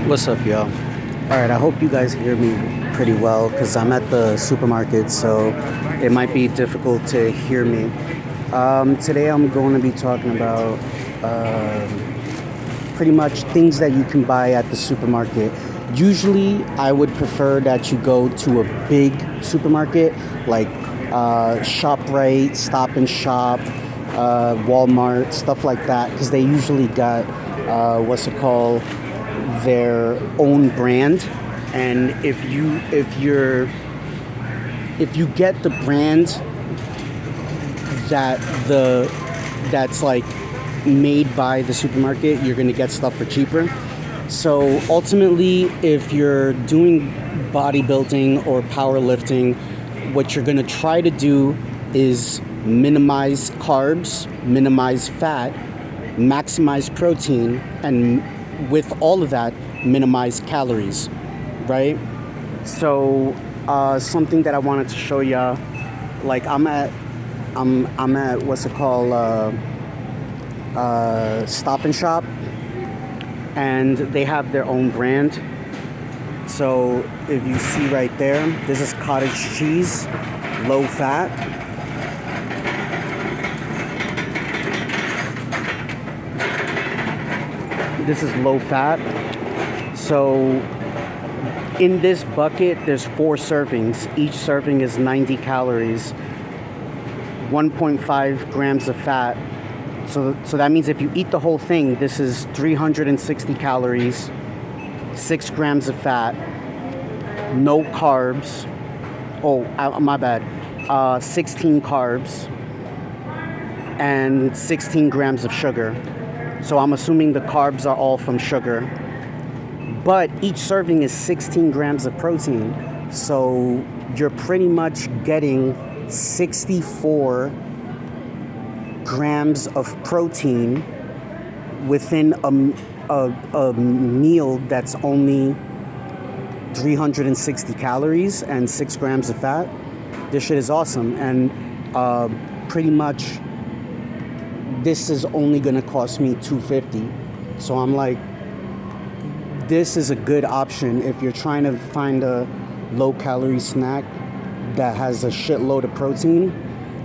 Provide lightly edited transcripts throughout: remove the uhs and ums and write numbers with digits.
What's up, y'all? Alright, I hope you guys hear me pretty well because I'm at the supermarket, so it might be difficult to hear me. Today I'm going to be talking about pretty much things that you can buy at the supermarket. Usually, I would prefer that you go to a big supermarket like ShopRite, Stop and Shop, Walmart, stuff like that, because they usually got their own brand. And if you get the brand that's like made by the supermarket, you're gonna get stuff for cheaper. So ultimately, if you're doing bodybuilding or powerlifting, what you're gonna try to do is minimize carbs, minimize fat, maximize protein, and with all of that, minimize calories, right? So something that I wanted to show y'all, like I'm at Stop and Shop, and they have their own brand. So if you see right there, this is cottage cheese, low fat. This is low fat. So in this bucket, there's 4 servings. Each serving is 90 calories, 1.5 grams of fat. So that means if you eat the whole thing, this is 360 calories, 6 grams of fat, no carbs. Oh, my bad. 16 carbs and 16 grams of sugar. So I'm assuming the carbs are all from sugar. But each serving is 16 grams of protein. So you're pretty much getting 64 grams of protein within a meal that's only 360 calories and 6 grams of fat. This shit is awesome. And pretty much this is only gonna cost me $2.50. So I'm like, this is a good option if you're trying to find a low calorie snack that has a shitload of protein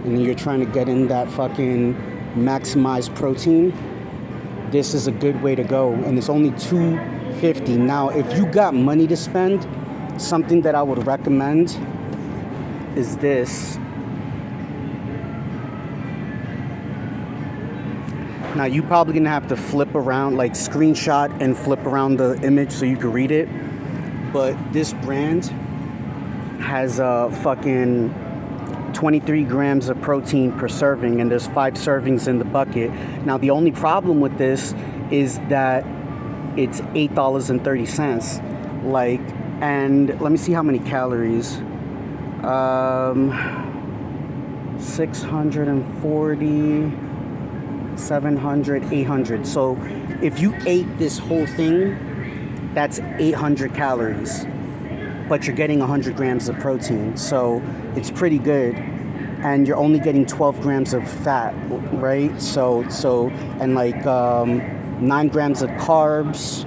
and you're trying to get in that fucking maximized protein. This is a good way to go, and it's only $2.50. Now, if you got money to spend, something that I would recommend is this. Now, you're probably gonna have to flip around, like screenshot and flip around the image so you can read it. But this brand has fucking 23 grams of protein per serving, and there's 5 servings in the bucket. Now, the only problem with this is that it's $8.30. Like, and let me see how many calories. 640. 700, 800. So if you ate this whole thing, that's 800 calories, but you're getting 100 grams of protein. So it's pretty good. And you're only getting 12 grams of fat, right? So and like 9 grams of carbs,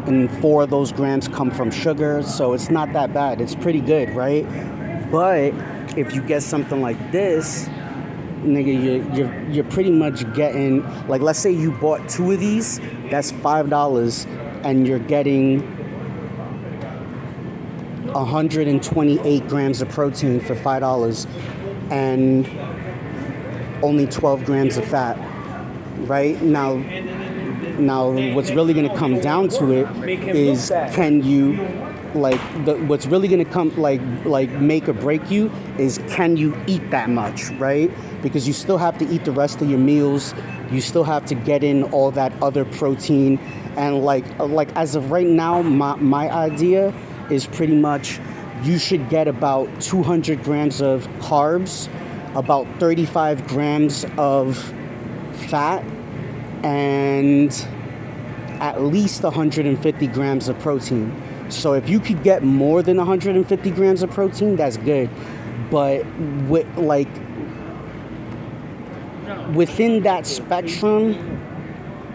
and 4 of those grams come from sugar. So it's not that bad. It's pretty good, right? But if you get something like this, nigga, you're pretty much getting, like, let's say you bought 2 of these, that's $5, and you're getting 128 grams of protein for $5 and only 12 grams of fat, right? Now what's really going to come down to it is, can you, like, what's really going to come, like make or break you is, can you eat that much, right? Because you still have to eat the rest of your meals. You still have to get in all that other protein. And like as of right now, my idea is pretty much you should get about 200 grams of carbs, about 35 grams of fat, and at least 150 grams of protein. So if you could get more than 150 grams of protein, that's good. But within that spectrum,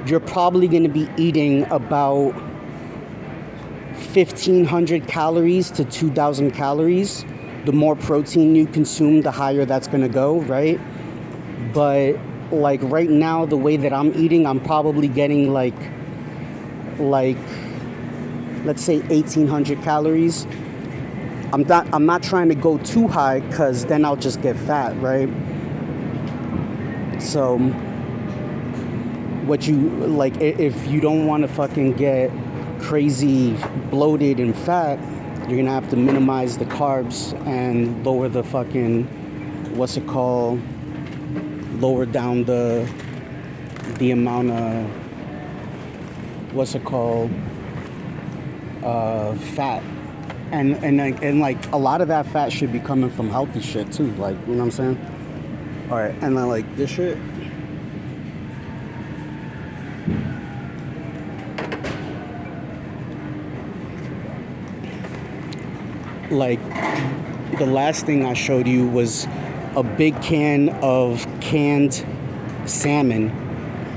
you're probably going to be eating about 1,500 calories to 2,000 calories. The more protein you consume, the higher that's gonna go, right? But like right now, the way that I'm eating, I'm probably getting like let's say 1,800 calories. I'm not trying to go too high because then I'll just get fat, right? So what you like, if you don't want to fucking get crazy bloated and fat, you're gonna have to minimize the carbs and lower the fucking lower down the amount of fat. And like a lot of that fat should be coming from healthy shit too, like, you know what I'm saying? All right, and then like this shit, like the last thing I showed you was a big can of canned salmon,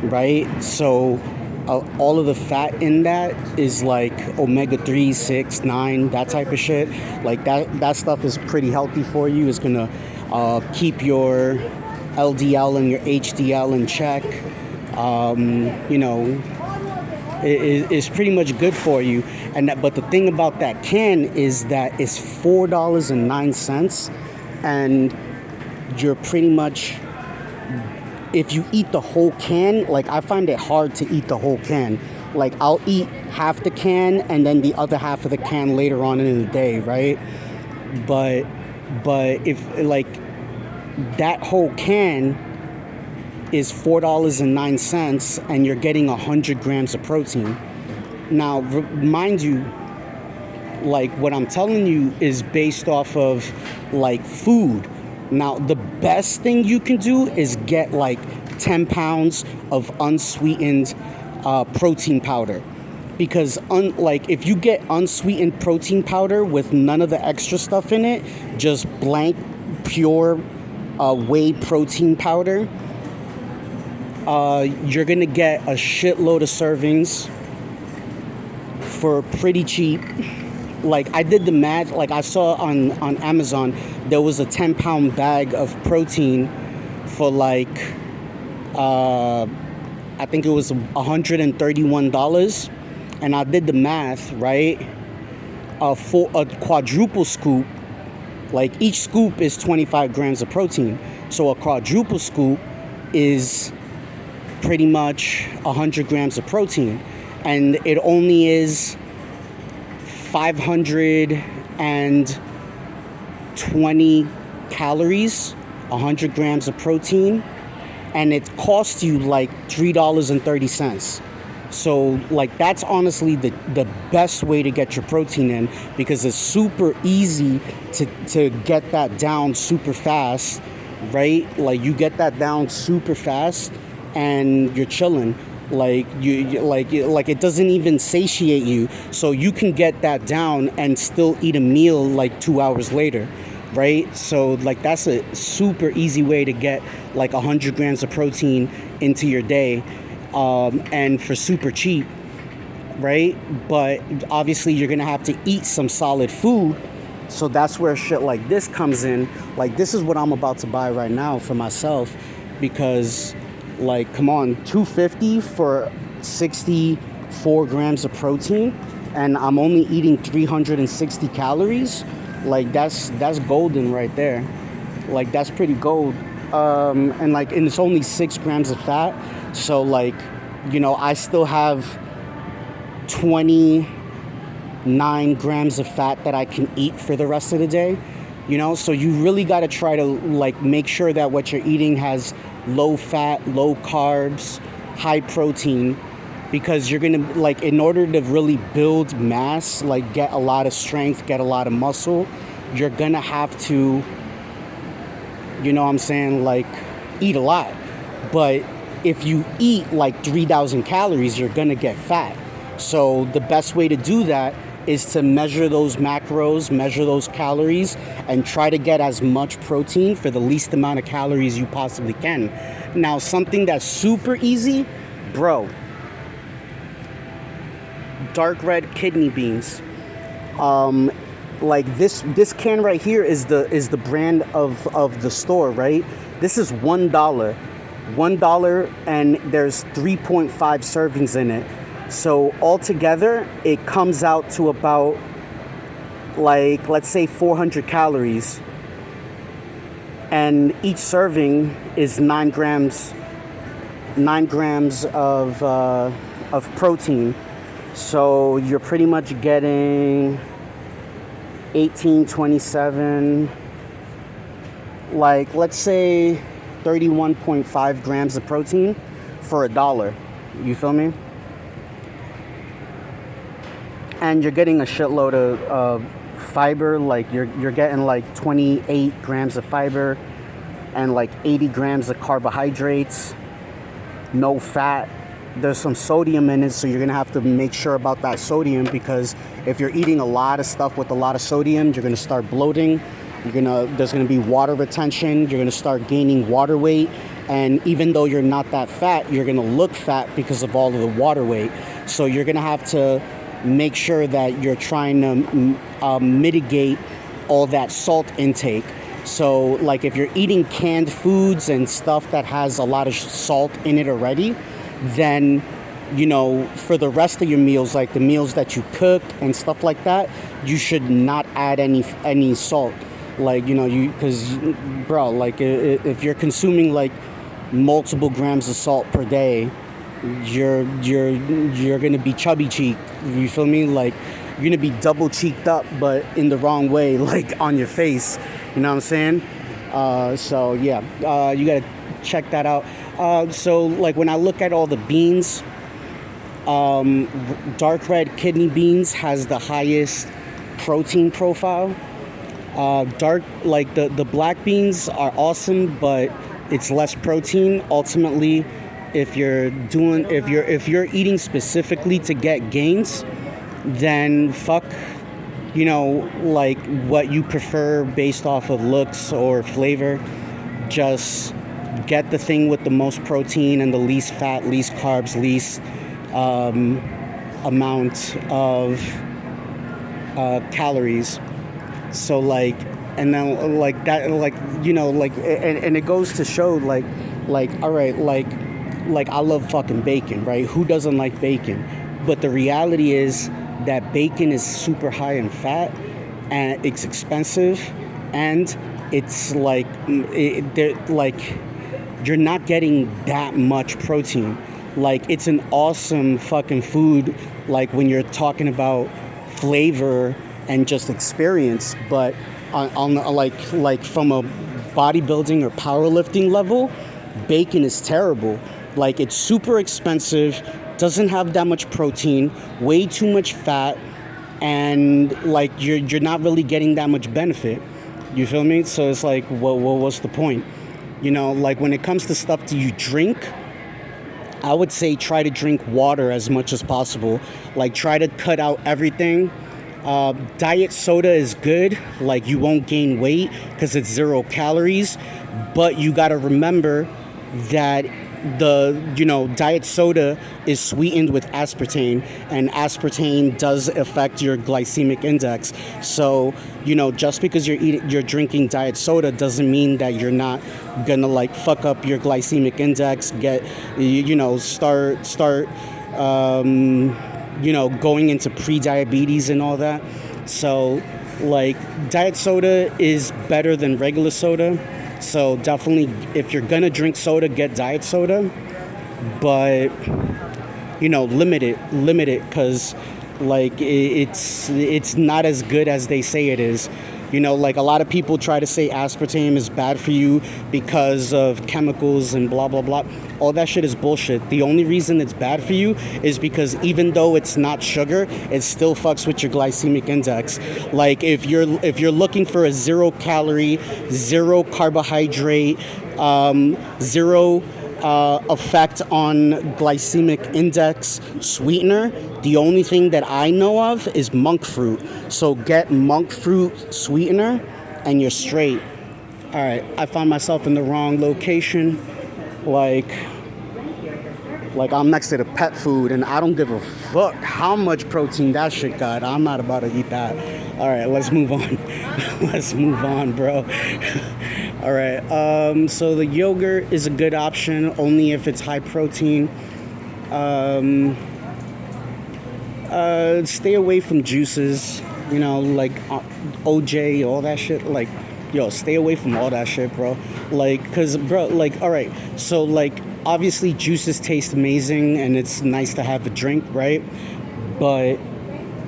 right? So all of the fat in that is like omega-3, 6, 9, that type of shit. Like that stuff is pretty healthy for you. It's gonna keep your LDL and your HDL in check. You know, it's pretty much good for you. But the thing about that can is that it's $4.09, and you're pretty much, if you eat the whole can, like I find it hard to eat the whole can. Like I'll eat half the can and then the other half of the can later on in the day, right? But if like that whole can is $4.09 and you're getting 100 grams of protein. Now, mind you, like what I'm telling you is based off of like food. Now, the best thing you can do is get like 10 pounds of unsweetened protein powder. Because like if you get unsweetened protein powder with none of the extra stuff in it, just blank, pure whey protein powder, you're gonna get a shitload of servings for pretty cheap. Like I did the math, like I saw on Amazon, there was a 10-pound bag of protein for like, I think it was $131. And I did the math, right? For a quadruple scoop, like each scoop is 25 grams of protein. So a quadruple scoop is pretty much 100 grams of protein. And it only is 520 calories, 100 grams of protein, and it costs you like $3.30. So like that's honestly the best way to get your protein in, because it's super easy to get that down super fast, right? Like you get that down super fast and you're chilling. Like you like it doesn't even satiate you, so you can get that down and still eat a meal like 2 hours later, right? So like that's a super easy way to get like 100 grams of protein into your day, and for super cheap, right? But obviously you're gonna have to eat some solid food, so that's where shit like this comes in. Like this is what I'm about to buy right now for myself, because like, come on, $250 for 64 grams of protein, and I'm only eating 360 calories. Like that's golden right there. Like that's pretty gold. And it's only 6 grams of fat. So like, you know, I still have 29 grams of fat that I can eat for the rest of the day. You know, so you really got to try to like make sure that what you're eating has low fat, low carbs, high protein, because you're gonna, like, in order to really build mass, like get a lot of strength, get a lot of muscle, you're gonna have to, you know what I'm saying, like eat a lot. But if you eat like 3,000 calories, you're gonna get fat. So the best way to do that is to measure those macros, measure those calories, and try to get as much protein for the least amount of calories you possibly can. Now, something that's super easy, bro, dark red kidney beans. Like this can right here is the brand of the store, right? This is $1, and there's 3.5 servings in it. So altogether, it comes out to about, like, let's say 400 calories. And each serving is 9 grams of protein. So you're pretty much getting 18, 27, like, let's say 31.5 grams of protein for $1. You feel me? And you're getting a shitload of fiber. Like you're getting like 28 grams of fiber and like 80 grams of carbohydrates. No fat. There's some sodium in it, so you're gonna have to make sure about that sodium, because if you're eating a lot of stuff with a lot of sodium, you're gonna start bloating. There's gonna be water retention. You're gonna start gaining water weight, and even though you're not that fat, you're gonna look fat because of all of the water weight. So you're gonna have to make sure that you're trying to mitigate all that salt intake. So like if you're eating canned foods and stuff that has a lot of salt in it already, then for the rest of your meals, like the meals that you cook and stuff like that, you should not add any salt. Like because bro, like if you're consuming like multiple grams of salt per day, you're gonna be chubby cheeked. You feel me? Like you're gonna be double cheeked up, but in the wrong way, like on your face. You know what I'm saying? So yeah, you gotta check that out. So like when I look at all the beans, dark red kidney beans has the highest protein profile. Like the black beans are awesome, but it's less protein. Ultimately, if you're eating specifically to get gains, then fuck, like what you prefer based off of looks or flavor. Just get the thing with the most protein and the least fat, least carbs, least amount of calories. So like, and then like that, like and it goes to show like all right, like I love fucking bacon, right? Who doesn't like bacon? But the reality is that bacon is super high in fat, and it's expensive, and it's like you're not getting that much protein. Like it's an awesome fucking food, like when you're talking about flavor and just experience, but on like from a bodybuilding or powerlifting level, bacon is terrible. Like it's super expensive, doesn't have that much protein, way too much fat, and like you're not really getting that much benefit. You feel me? So it's like, what's the point? Like when it comes to stuff that you drink, I would say try to drink water as much as possible. Like try to cut out everything. Diet soda is good. Like you won't gain weight because it's 0 calories, but you got to remember that diet soda is sweetened with aspartame, and aspartame does affect your glycemic index. So just because you're drinking diet soda doesn't mean that you're not gonna like fuck up your glycemic index, get start going into pre-diabetes and all that. So like diet soda is better than regular soda. So definitely, if you're gonna drink soda, get diet soda, but limit it, because like it's not as good as they say it is. Like a lot of people try to say aspartame is bad for you because of chemicals and blah blah blah. All that shit is bullshit. The only reason it's bad for you is because even though it's not sugar, it still fucks with your glycemic index. Like if you're looking for a 0 calorie, 0 carbohydrate, 0 effect on glycemic index sweetener, the only thing that I know of is monk fruit. So get monk fruit sweetener and you're straight. All right, I found myself in the wrong location. Like Like, I'm next to the pet food, and I don't give a fuck how much protein that shit got. I'm not about to eat that. All right, let's move on. Let's move on, bro. All right, so the yogurt is a good option, only if it's high protein. Stay away from juices, you know, like OJ, all that shit. Like, yo, stay away from all that shit, bro. Like, cause, bro, like, all right, so, like, obviously juices taste amazing and it's nice to have a drink, right? But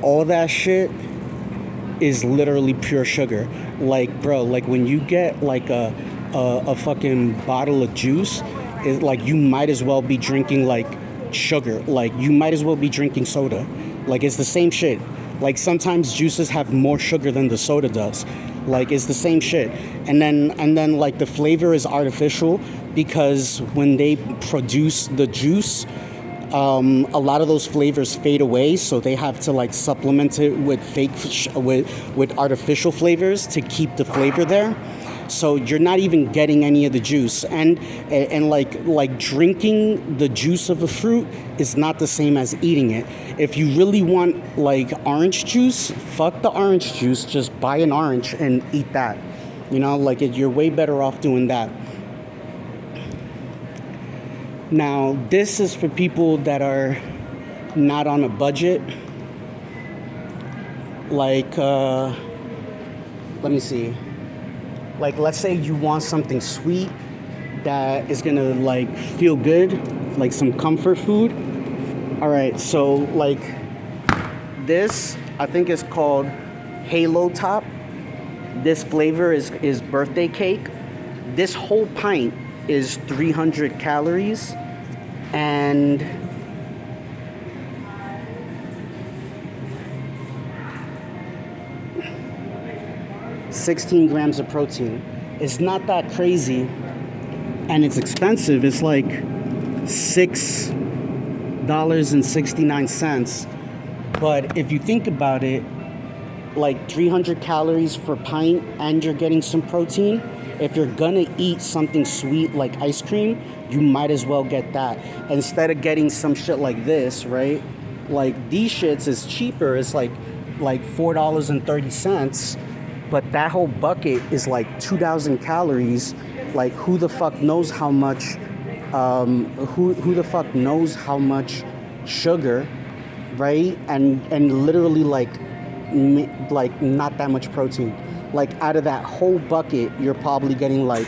all that shit is literally pure sugar. Like, bro, like, when you get like a fucking bottle of juice, it's like you might as well be drinking like sugar. Like, you might as well be drinking soda. Like, it's the same shit. Like, sometimes juices have more sugar than the soda does. Like, it's the same shit. And then like the flavor is artificial, because when they produce the juice, a lot of those flavors fade away, so they have to like supplement it with with artificial flavors to keep the flavor there. So you're not even getting any of the juice, and like drinking the juice of a fruit is not the same as eating it. If you really want like orange juice, fuck the orange juice, just buy an orange and eat that. You know, like, you're way better off doing that. Now, this is for people that are not on a budget. Like, let me see. Like, let's say you want something sweet that is gonna like feel good, like some comfort food. All right, so like this, I think it's called Halo Top. This flavor is birthday cake. This whole pint is 300 calories and $16 grams of protein. It's not that crazy, and it's expensive. It's like $6.69. But if you think about it, like 300 calories per pint, and you're getting some protein. If you're gonna eat something sweet like ice cream, you might as well get that instead of getting some shit like this, right? Like, these shits is cheaper. It's like $4.30, but that whole bucket is like 2,000 calories. Like, who the fuck knows how much? Who the fuck knows how much sugar, right? And literally like not that much protein. Like, out of that whole bucket, you're probably getting like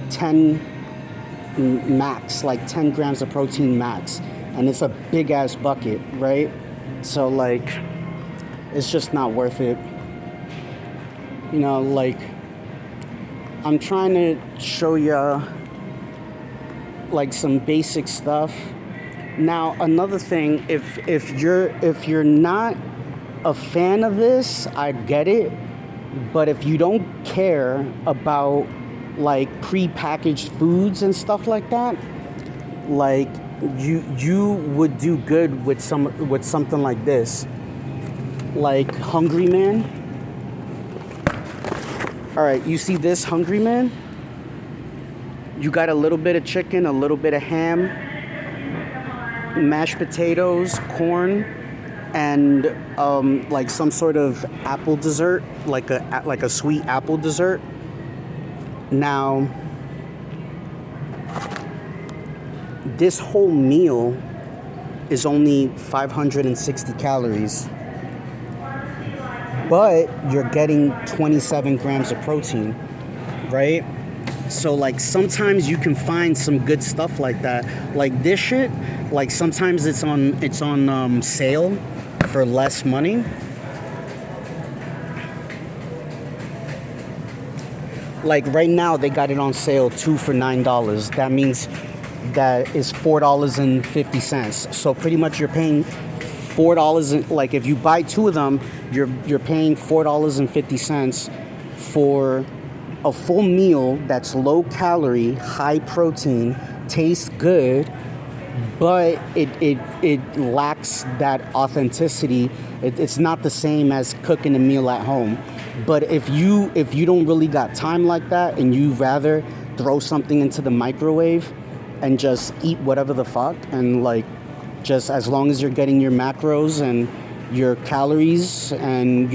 10 max, like 10 grams of protein max, and it's a big ass bucket, right? So like, it's just not worth it. You know, like, I'm trying to show you like some basic stuff. Now, another thing, if you're not a fan of this, I get it. But if you don't care about like prepackaged foods and stuff like that, like, you would do good with something like this, like Hungry Man. All right, you see this Hungry Man? You got a little bit of chicken, a little bit of ham, mashed potatoes, corn, and like some sort of apple dessert, like a sweet apple dessert. Now, this whole meal is only 560 calories, but you're getting 27 grams of protein, right? So like, sometimes you can find some good stuff like that. Like this shit, like sometimes it's on sale for less money. Like right now they got it on sale 2 for $9. That means that is $4.50. So pretty much you're paying $4. Like if you buy 2 of them, you're paying $4.50 for a full meal that's low calorie, high protein, tastes good, but it lacks that authenticity. It's not the same as cooking a meal at home. But if you don't really got time like that, and you rather throw something into the microwave and just eat whatever the fuck, and like, just as long as you're getting your macros and your calories, and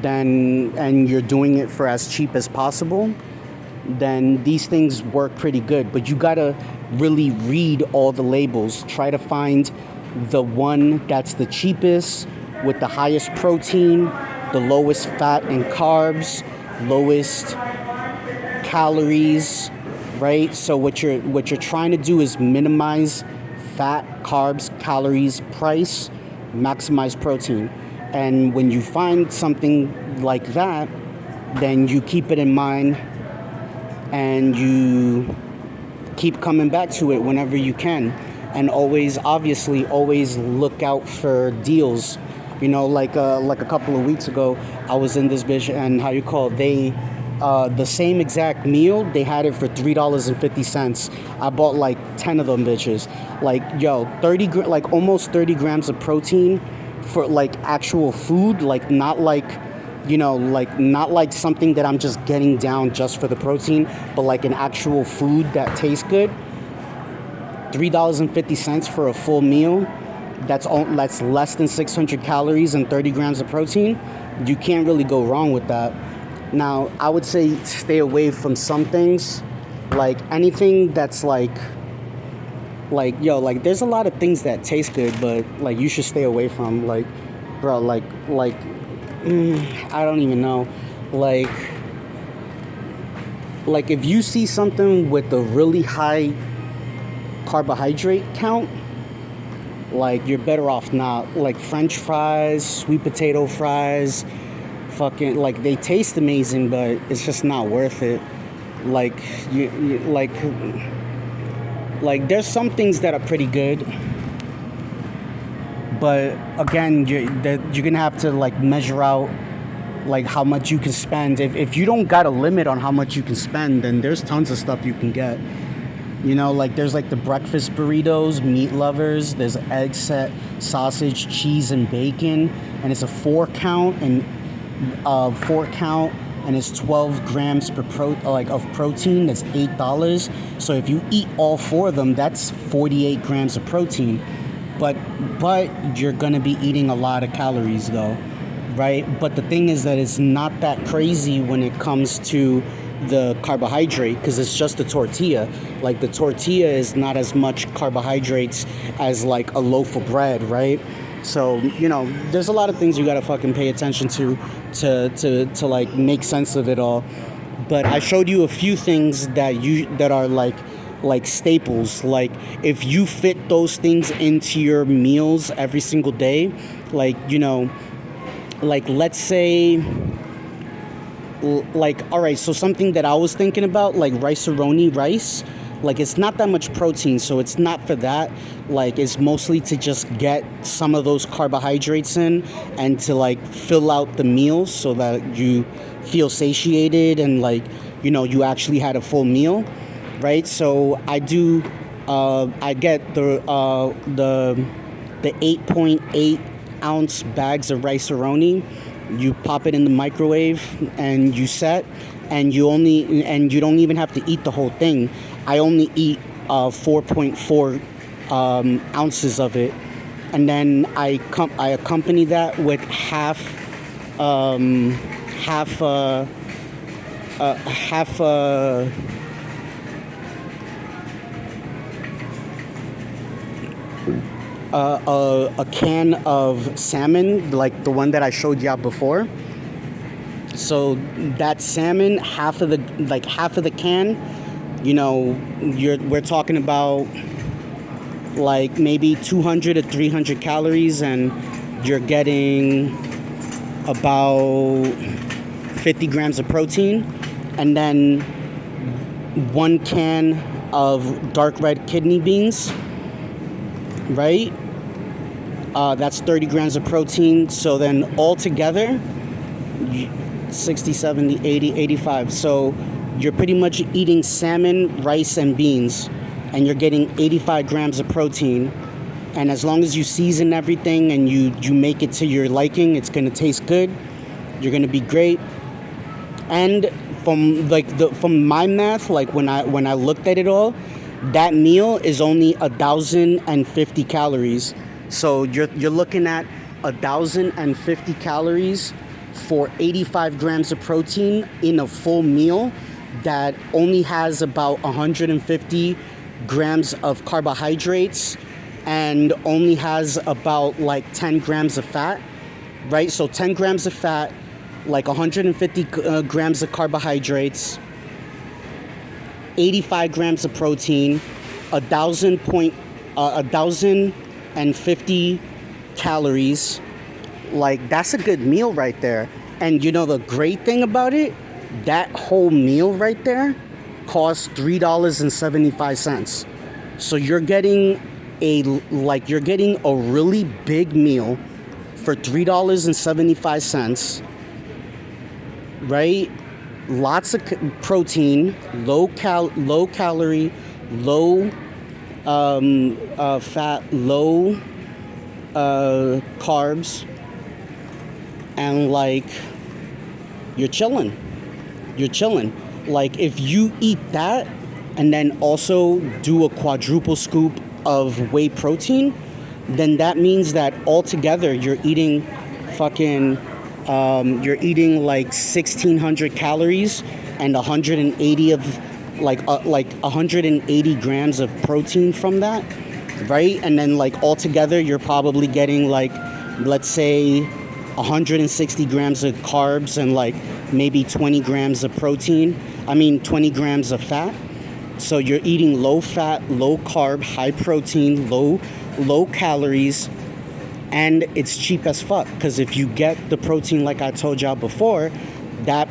then, and you're doing it for as cheap as possible, then these things work pretty good. But you gotta really read all the labels. Try to find the one that's the cheapest, with the highest protein, the lowest fat and carbs, lowest calories, right? So what you're trying to do is minimize fat, carbs, calories, price, maximize protein. And when you find something like that, then you keep it in mind, and you keep coming back to it whenever you can. And always look out for deals. Like a couple of weeks ago, I was in this bitch, and the same exact meal, they had it for $3.50. I bought like 10 of them bitches. Like, yo, almost 30 grams of protein for like actual food, like not like not like something that I'm just getting down just for the protein, but like an actual food that tastes good. $3.50 for a full meal. That's less than 600 calories and 30 grams of protein. You can't really go wrong with that. Now, I would say stay away from some things, like anything that's like there's a lot of things that taste good, but like you should stay away from, like, bro, I don't even know, like if you see something with a really high carbohydrate count, like, you're better off not. Like French fries, sweet potato fries, fucking, like, they taste amazing, but it's just not worth it. Like, there's some things that are pretty good, but again, you're gonna have to like measure out like how much you can spend. If you don't got a limit on how much you can spend, then there's tons of stuff you can get. Like there's like the breakfast burritos, meat lovers. There's egg set, sausage, cheese, and bacon, and it's a 4 count, and it's 12 grams of protein. That's $8. So if you eat all 4 of them, that's 48 grams of protein. But you're gonna be eating a lot of calories though, right? But the thing is that it's not that crazy when it comes to the carbohydrate, because it's just a tortilla. Like, the tortilla is not as much carbohydrates as like a loaf of bread, right? So there's a lot of things you gotta fucking pay attention to like make sense of it all. But I showed you a few things that are like staples. Like, if you fit those things into your meals every single day, like let's say, like, all right, so something that I was thinking about, like rice-a-roni rice, like, it's not that much protein, so it's not for that. Like, it's mostly to just get some of those carbohydrates in, and to like fill out the meals so that you feel satiated, and like you actually had a full meal, right? So I do I get the 8.8 ounce bags of rice-a-roni. You pop it in the microwave and you set, and you don't even have to eat the whole thing. I only eat 4.4 ounces of it, and then I accompany that with half a can of salmon, like the one that I showed y'all before. So that salmon, half of the can, we're talking about like maybe 200 to 300 calories, and you're getting about 50 grams of protein. And then 1 can of dark red kidney beans, right? That's 30 grams of protein. So then altogether, 60, 70, 80, 85. So you're pretty much eating salmon, rice, and beans, and you're getting 85 grams of protein. And as long as you season everything and you make it to your liking, it's going to taste good. You're going to be great. And from my math, like when I looked at it all, that meal is only 1,050 calories. So you're looking at 1,050 calories for 85 grams of protein in a full meal that only has about 150 grams of carbohydrates and only has about like 10 grams of fat, right? So 10 grams of fat, like 150 grams of carbohydrates, 85 grams of protein, 1,050 calories. Like, that's a good meal right there. And you know the great thing about it? That whole meal right there costs $3.75. So you're getting a really big meal for $3.75, right? Lots of protein, low calorie, low fat, low carbs, and like you're chilling. Like, if you eat that and then also do a quadruple scoop of whey protein, then that means that altogether you're eating like 1,600 calories and 180 of like 180 grams of protein from that, right? And then like altogether you're probably getting like, let's say, 160 grams of carbs and like maybe 20 grams of 20 grams of fat. So you're eating low fat, low carb, high protein, low calories, and it's cheap as fuck. Because if you get the protein like I told y'all before, that